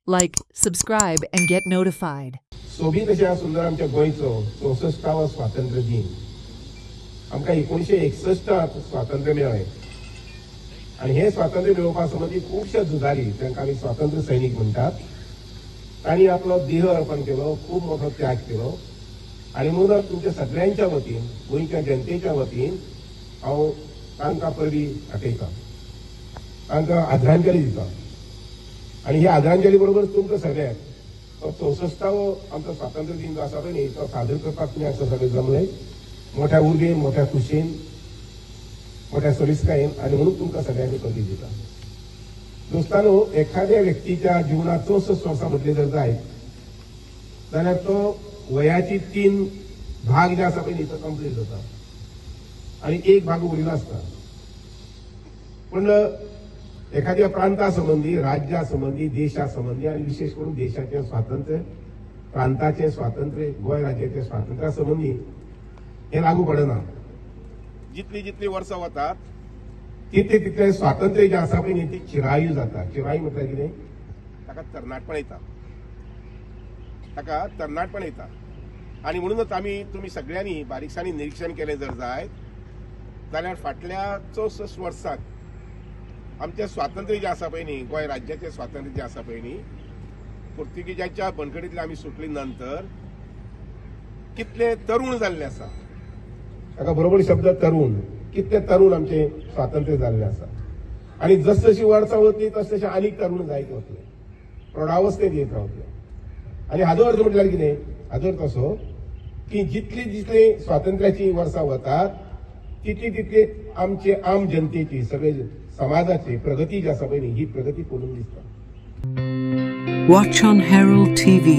Like, subscribe, and get notified. सोबीत अशा सुंदर आमच्या गोयचो 64वा स्वातंत्र्य दिन आमकां 1961 स्वातंत्र्य मेळ्ळें आणि हे स्वातंत्र्य मेळोवपा संबंधी खुबशे झुजारी तांकां आमी स्वातंत्र्य सैनीक म्हणटात. तांणी आपलो देह अर्पण केलो, खूब मोठो त्याग केलो आणि म्हणून तुमच्या सगळ्यांच्या वतीन गोंयच्या जनतेच्या वतीन हांव तांकां परबीं दाखयतां, तांकां आदरांजली दिता. आणि ह्या आदरांजली बरोबर तुमकां सगळ्यांक 64वो आमचो स्वातंत्र्य दिन जो आसा पळय न्ही तो साजरो करपाक तुमी हांगा सगळे जमले मोठ्या उर्बेन, मोठ्या खुशयेन, मोठ्या सोयिस्कायेन आणि म्हणून तुमकां सगळ्यांक संदी दिता. दोस्तानो, एखाद्या व्यक्तीच्या जिवनात 64 वर्सां म्हटली जर जायत जाल्यार तो वयाची 3 भाग जे आसा पळय न्ही तो कंप्लीट जाता आणि एक भाग उरिल्लो आसता. पण एखाद्या प्रांता संबंधी, राज्या संबंधी, देशा संबंधी आणि विशेष करून देशाचे स्वातंत्र्य, प्रांताचे स्वातंत्र्य, गोय राज्याचे स्वातंत्र्या संबंधी हे लागू पडना. जितली जितली वर्सां वतात तितले तितले स्वातंत्र्य जे आसा पळय न्ही ती चिरायू जाता. चिरायू म्हटल्यार कितें? ताका तरणाटपण येता, ताका तरणाटपण येता. आणि म्हणूनच तुम्ही सगळ्यांनी बारीकसाणी निरीक्षण केलें जर जायत जाल्यार फाटल्या 64 वर्सांक आमचे स्वातंत्र्य जे आसा पळय न्ही, गोंय राज्याचे स्वातंत्र्य जे आसा पळय न्ही, पुर्तुगेजांच्या बंदखणींतले आमी सुटले नंतर कितले तरुण जाल्ले आसा. ताका बरोबर शब्द तरुण, कितले तरुण आमचे स्वातंत्र्य जाल्ले आसा. आणि जसजशी वर्सां वतली तसतशे आनीक तरुण जायत वतले, प्रौढावस्थेत येत रावतले. आणि हाजो अर्थ म्हटल्यार कितें? हाजो अर्थ असो की जितली जितली स्वातंत्र्याची वर्सां वतात तितली तितली आमचे आम जनतेची, सगळे समाजाची प्रगती जी आसा पळय न्ही ही प्रगती पळोवन दिसता. Watch on Herald TV.